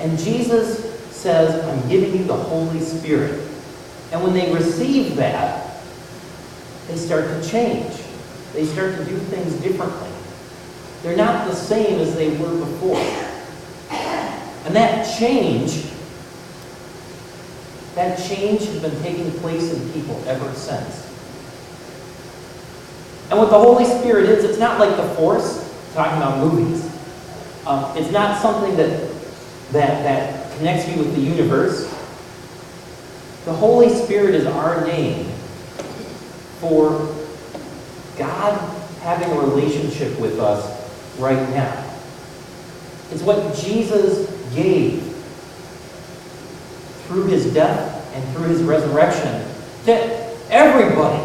And Jesus says, I'm giving you the Holy Spirit. And when they receive that, they start to change. They start to do things differently. They're not the same as they were before. And that change has been taking place in people ever since. And what the Holy Spirit is, it's not like the Force, talking about movies. It's not something that connects you with the universe. The Holy Spirit is our name for God having a relationship with us right now. It's what Jesus gave through his death and through his resurrection to everybody.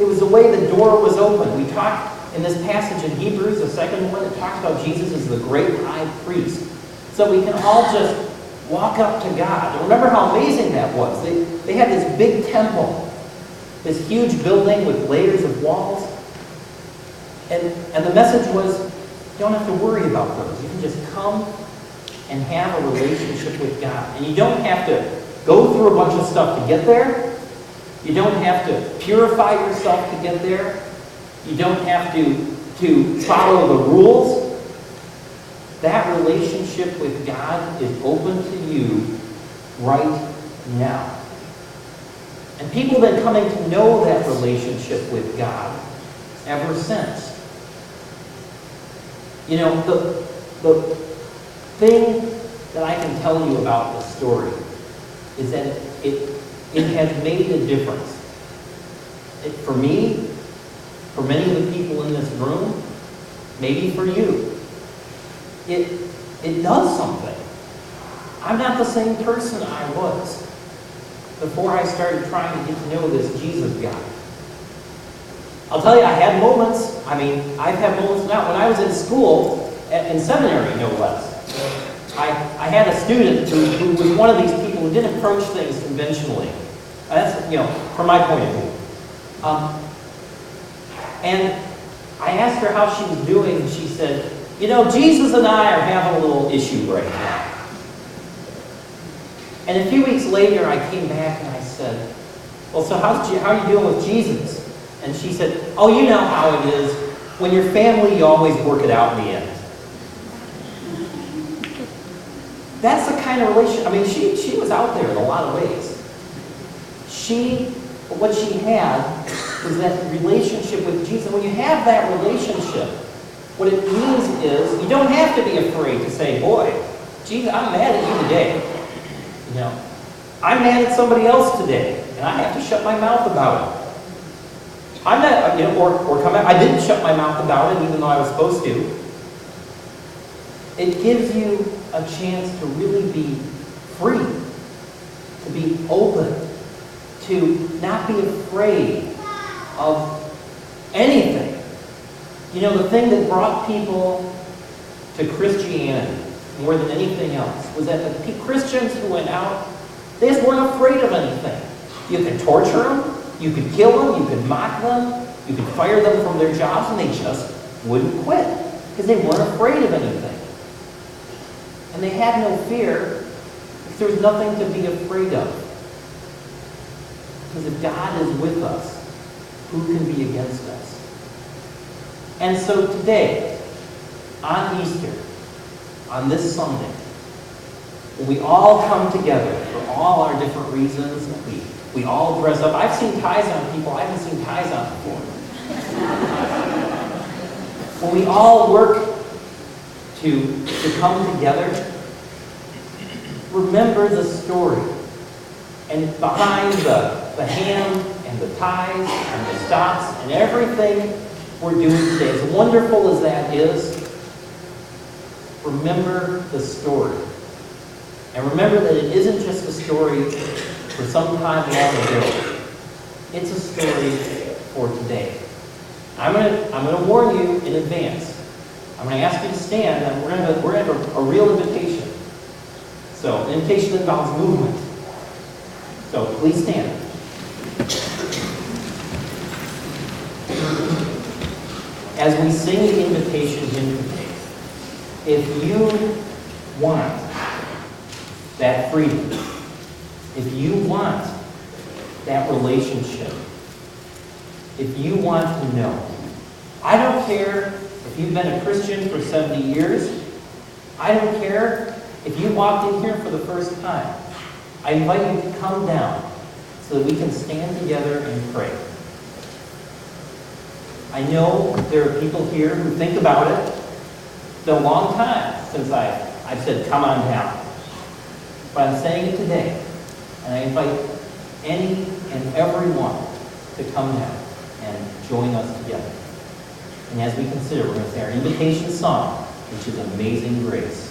It was the way the door was open. We talked in this passage in Hebrews, the second one, it talks about Jesus as the great high priest. So we can all just walk up to God. And remember how amazing that was. They had this big temple, this huge building with layers of walls. And the message was, you don't have to worry about those. You can just come and have a relationship with God. And you don't have to go through a bunch of stuff to get there. You don't have to purify yourself to get there. You don't have to follow the rules. That relationship with God is open to you right now. And people have been coming to know that relationship with God ever since. You know, the thing that I can tell you about the story is that it has made a difference. For me, for many of the people in this room, maybe for you, it does something. I'm not the same person I was before I started trying to get to know this Jesus guy. I'll tell you, I had moments. I mean, I've had moments now. When I was in school, in seminary, no less, I had a student who was one of these people who didn't approach things conventionally. That's, from my point of view. And I asked her how she was doing, and she said, Jesus and I are having a little issue right now. And a few weeks later, I came back and I said, well, so how are you doing with Jesus? And she said, oh, you know how it is. When you're family, you always work it out in the end. That's the kind of relationship. I mean, she was out there in a lot of ways. What she had was that relationship with Jesus. When you have that relationship, what it means is you don't have to be afraid to say, boy, Jesus, I'm mad at you today. I'm mad at somebody else today, and I have to shut my mouth about it. I'm not, or come out. I didn't shut my mouth about it, even though I was supposed to. It gives you a chance to really be free, to be open, to not be afraid of anything. The thing that brought people to Christianity more than anything else was that the Christians who went out, they just weren't afraid of anything. You could torture them, you could kill them, you could mock them, you could fire them from their jobs, and they just wouldn't quit because they weren't afraid of anything. And they had no fear because there was nothing to be afraid of. Because if God is with us, who can be against us? And so today, on Easter, on this Sunday, when we all come together for all our different reasons, we all dress up. I've seen ties on people I haven't seen ties on before. When we all work to come together, remember the story. And behind the ham and the ties and the stops and everything we're doing today, as wonderful as that is, remember the story. And remember that it isn't just a story for some time long ago. It's a story for today. I'm going to warn you in advance. I'm going to ask you to stand, and we're going to have a real invitation. So, an invitation involves movement. So, please stand. As we sing the invitation hymn today, if you want that freedom, if you want that relationship, if you want to know, I don't care if you've been a Christian for 70 years. I don't care if you walked in here for the first time. I invite you to come down so that we can stand together and pray. I know there are people here who think about it. It's been a long time since I've said, come on down. But I'm saying it today, and I invite any and everyone to come down and join us together. And as we consider, we're going to say our invitation song, which is Amazing Grace.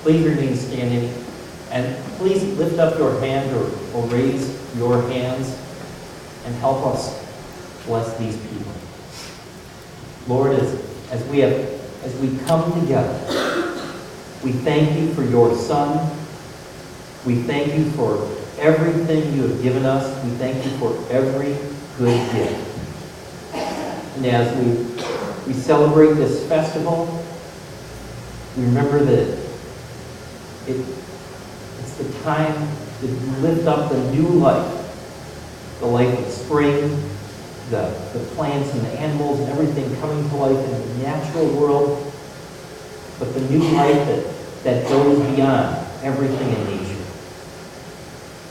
Please remain standing, and please lift up your hand or raise your hands and help us bless these people. Lord, as we come together, we thank you for your Son. We thank you for everything you have given us. We thank you for every good gift. And as we celebrate this festival, we remember that it's the time to lift up the new life, the life of spring, the plants and the animals and everything coming to life in the natural world, but the new life that goes beyond everything in nature.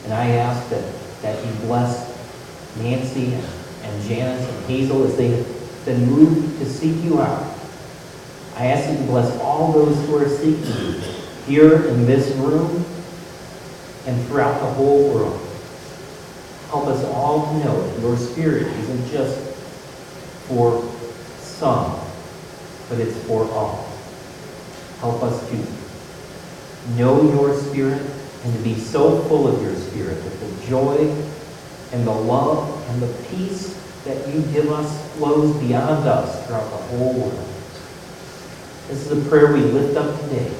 And I ask that you bless Nancy and Janice and Hazel as they then move to seek you out. I ask that you bless all those who are seeking you here in this room and throughout the whole world. Help us all to know that your Spirit isn't just for some, but it's for all. Help us to know your Spirit and to be so full of your Spirit that the joy and the love and the peace that you give us flows beyond us throughout the whole world. This is a prayer we lift up today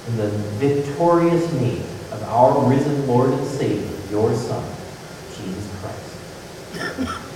in the victorious name of our risen Lord and Savior, your Son, Jesus Christ.